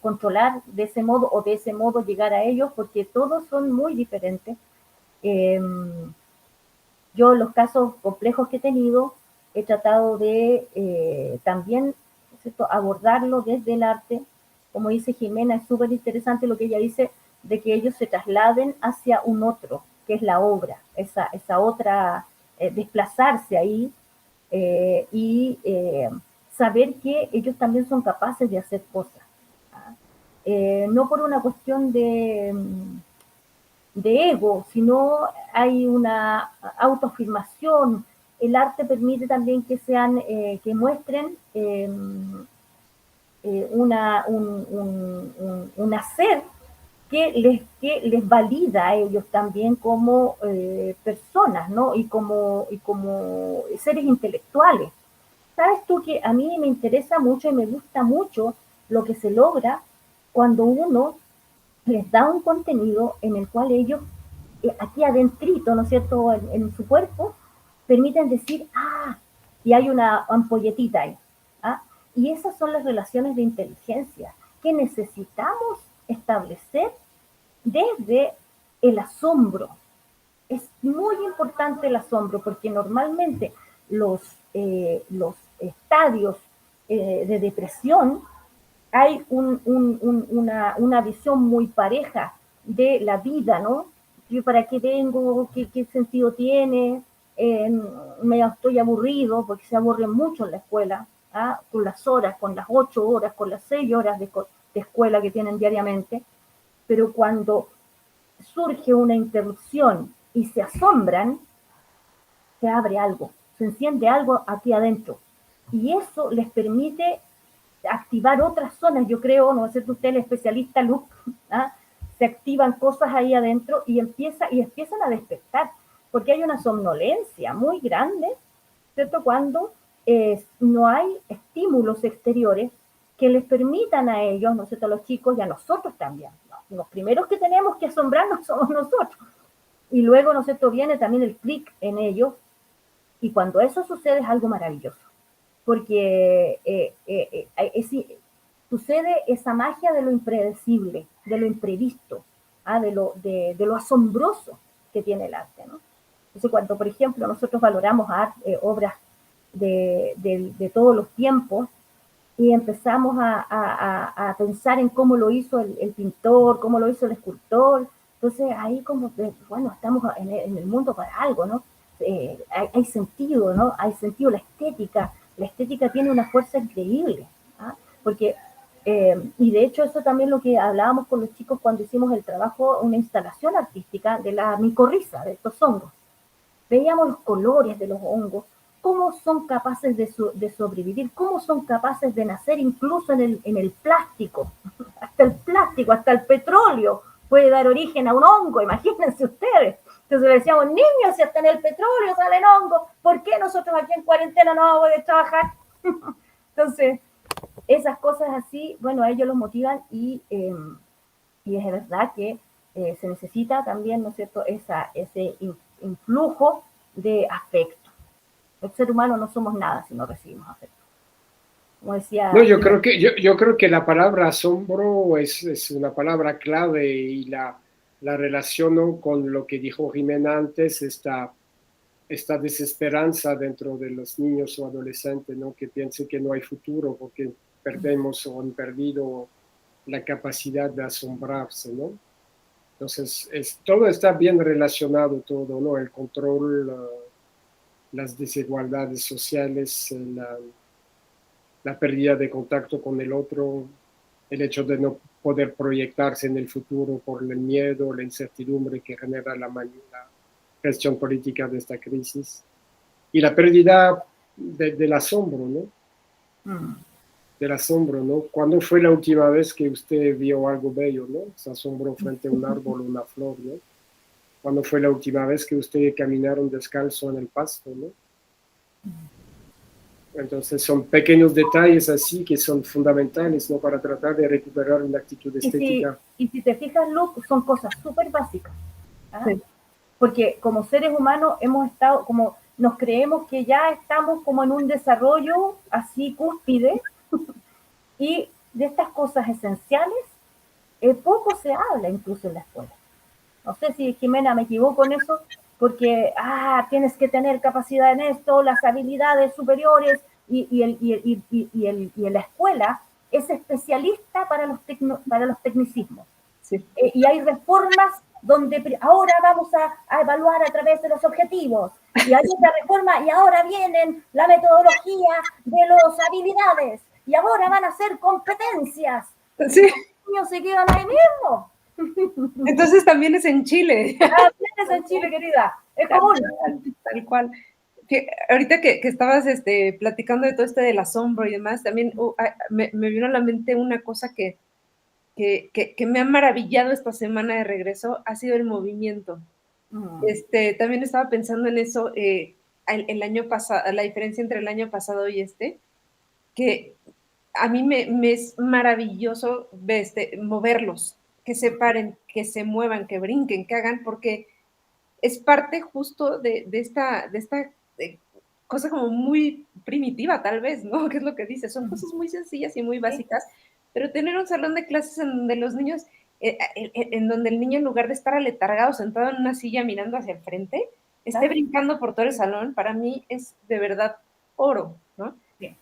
controlar de ese modo o de ese modo llegar a ellos, porque todos son muy diferentes. Eh, yo los casos complejos que he tenido he tratado de también, ¿cierto?, abordarlo desde el arte. Como dice Jimena, es súper interesante lo que ella dice de que ellos se trasladen hacia un otro, que es la obra, esa otra, desplazarse ahí y saber que ellos también son capaces de hacer cosas. No por una cuestión de ego, sino hay una autoafirmación. El arte permite también que sean, que muestren un hacer que les valida a ellos también como personas, ¿no? Y como seres intelectuales. Sabes tú que a mí me interesa mucho y me gusta mucho lo que se logra cuando uno les da un contenido en el cual ellos, aquí adentrito, ¿no es cierto?, en su cuerpo, permiten decir, y hay una ampolletita ahí. ¿Ah? Y esas son las relaciones de inteligencia que necesitamos establecer desde el asombro. Es muy importante el asombro porque normalmente los estadios de depresión hay una visión muy pareja de la vida, ¿no? Yo para qué vengo, qué sentido tiene, me estoy aburrido, porque se aburren mucho en la escuela, con las horas, con las 8 horas, con las 6 horas de escuela que tienen diariamente, pero cuando surge una interrupción y se asombran, se abre algo, se enciende algo aquí adentro. Y eso les permite activar otras zonas, yo creo, no sé si usted es el especialista, Luke, se activan cosas ahí adentro y empiezan a despertar, porque hay una somnolencia muy grande, ¿cierto? Cuando no hay estímulos exteriores que les permitan a ellos, ¿no es cierto?, a los chicos y a nosotros también. ¿No? Los primeros que tenemos que asombrarnos somos nosotros. Y luego, ¿no es cierto?, viene también el clic en ellos, y cuando eso sucede es algo maravilloso, porque sucede esa magia de lo impredecible, de lo imprevisto, de lo asombroso que tiene el arte, ¿no? Entonces, cuando, por ejemplo, nosotros valoramos obras de todos los tiempos y empezamos a pensar en cómo lo hizo el pintor, cómo lo hizo el escultor, entonces ahí como, bueno, estamos en el mundo para algo, ¿no? Hay sentido, ¿no? Hay sentido, la estética tiene una fuerza increíble, ¿ah? Porque, y de hecho eso también lo que hablábamos con los chicos cuando hicimos el trabajo, una instalación artística de la micorriza, de estos hongos. Veíamos los colores de los hongos, cómo son capaces de sobrevivir, cómo son capaces de nacer incluso en el plástico, hasta el petróleo puede dar origen a un hongo, imagínense ustedes. Entonces le decíamos, niños, si hasta en el petróleo salen hongos, ¿por qué nosotros aquí en cuarentena no vamos a poder trabajar? Entonces, esas cosas así, bueno, a ellos los motivan y es verdad que se necesita también, ¿no es cierto?, ese influjo de afecto. El ser humano no somos nada si no recibimos afecto. Como decía... No, yo creo que la palabra asombro es una palabra clave y la relaciono con lo que dijo Jimena antes, esta desesperanza dentro de los niños o adolescentes, ¿no? Que piensen que no hay futuro porque perdemos o han perdido la capacidad de asombrarse, ¿no? Entonces, todo está bien relacionado, todo, ¿no? El control, las desigualdades sociales, la pérdida de contacto con el otro, el hecho de no poder proyectarse en el futuro por el miedo, la incertidumbre que genera la gestión política de esta crisis y la pérdida del asombro, ¿no? Del asombro, ¿no? ¿Cuándo fue la última vez que usted vio algo bello, ¿no? Se asombró frente a un árbol o una flor, ¿no? ¿Cuándo fue la última vez que ustedes caminaron descalzo en el pasto, ¿no? Entonces son pequeños detalles así que son fundamentales, ¿no? Para tratar de recuperar una actitud estética. Y si te fijas, Luke, son cosas súper básicas. ¿Ah? Sí. Porque como seres humanos hemos estado, como nos creemos que ya estamos como en un desarrollo así cúspide, y de estas cosas esenciales poco se habla incluso en la escuela. No sé si, Jimena, me equivoco en eso, porque tienes que tener capacidad en esto, las habilidades superiores, y en la escuela es especialista para los tecnicismos. Sí. Y hay reformas donde ahora vamos a evaluar a través de los objetivos, y hay otra reforma, y ahora vienen la metodología de las habilidades, y ahora van a ser competencias. Sí. Los niños se quedan ahí mismo. Entonces también es en Chile. También es en Chile, querida. Es común. Tal cual. Ahorita que estabas platicando de todo del asombro y demás, también me vino a la mente una cosa que me ha maravillado esta semana de regreso, ha sido el movimiento. También estaba pensando en eso, el año pasado, la diferencia entre el año pasado y que a mí me es maravilloso moverlos, que se paren, que se muevan, que brinquen, que hagan, porque es parte justo de esta cosa como muy primitiva, tal vez, ¿no? ¿Qué es lo que dice? Son cosas muy sencillas y muy básicas, pero tener un salón de clases en donde los niños, en donde el niño, en lugar de estar aletargado, sentado en una silla mirando hacia el frente, esté brincando por todo el salón, para mí es de verdad oro, ¿no? Sí.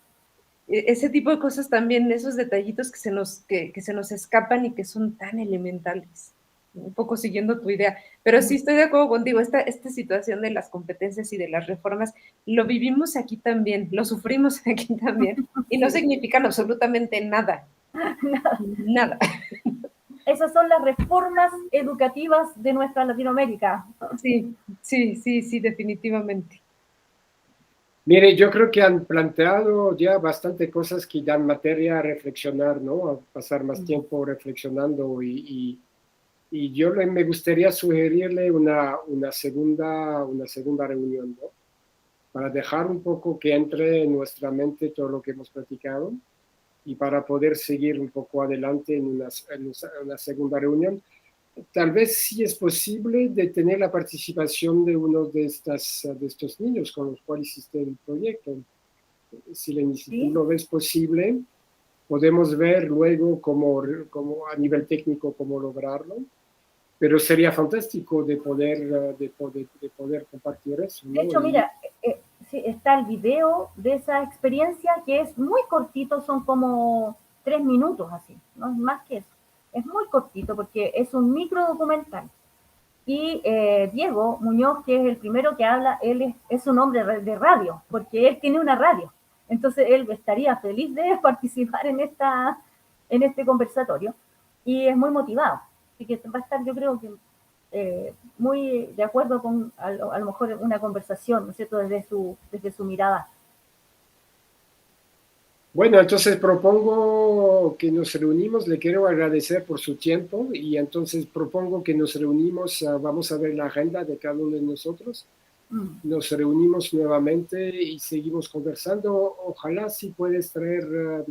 Ese tipo de cosas también, esos detallitos que se nos escapan y que son tan elementales. Un poco siguiendo tu idea, pero sí estoy de acuerdo contigo, esta situación de las competencias y de las reformas, lo vivimos aquí también, lo sufrimos aquí también, y no significan absolutamente nada. Nada. Esas son las reformas educativas de nuestra Latinoamérica. Sí, definitivamente. Mire, yo creo que han planteado ya bastante cosas que dan materia a reflexionar, ¿no? A pasar más tiempo reflexionando y yo me gustaría sugerirle una segunda reunión, ¿no? Para dejar un poco que entre en nuestra mente todo lo que hemos platicado y para poder seguir un poco adelante en una segunda reunión. Tal vez sí es posible de tener la participación de uno de estos niños con los cuales hiciste el proyecto. Si la iniciativa lo ves posible, podemos ver luego cómo a nivel técnico cómo lograrlo, pero sería fantástico de poder compartir eso, ¿no? De hecho, mira, sí, está el video de esa experiencia que es muy cortito, son como 3 minutos así, no es más que eso. Es muy cortito porque es un micro documental. Y Diego Muñoz, que es el primero que habla, él es un hombre de radio, porque él tiene una radio. Entonces él estaría feliz de participar en este conversatorio y es muy motivado. Así que va a estar, yo creo que muy de acuerdo con a lo mejor una conversación, ¿no es cierto?, desde su mirada. Bueno, entonces propongo que nos reunimos, le quiero agradecer por su tiempo y entonces propongo que nos reunimos, vamos a ver la agenda de cada uno de nosotros, nos reunimos nuevamente y seguimos conversando. Ojalá si puedes traer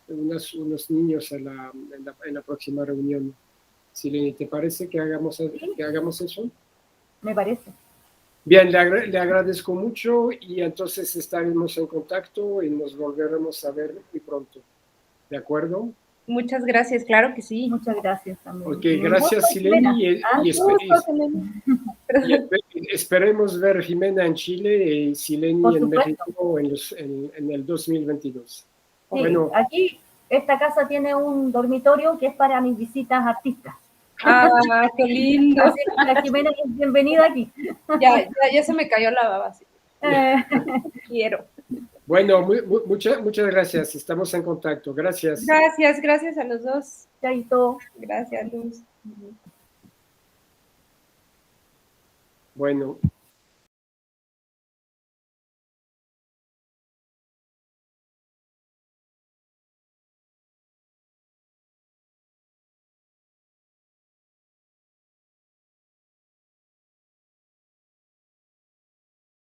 unos niños en la próxima reunión. Silene, ¿te parece que hagamos eso? Me parece. Bien, le agradezco mucho y entonces estaremos en contacto y nos volveremos a ver muy pronto. ¿De acuerdo? Muchas gracias, claro que sí. Muchas gracias también. Ok, gracias Silene y esperemos ver Jimena en Chile y Silene en México en el 2022. Sí, bueno, aquí esta casa tiene un dormitorio que es para mis visitas artistas. ¡Ah, qué lindo! Así que la Jimena es bienvenida aquí. Ya se me cayó la baba. Sí. Quiero. Bueno, muchas gracias. Estamos en contacto. Gracias. Gracias a los dos. Chaito. Gracias, Luz. Bueno.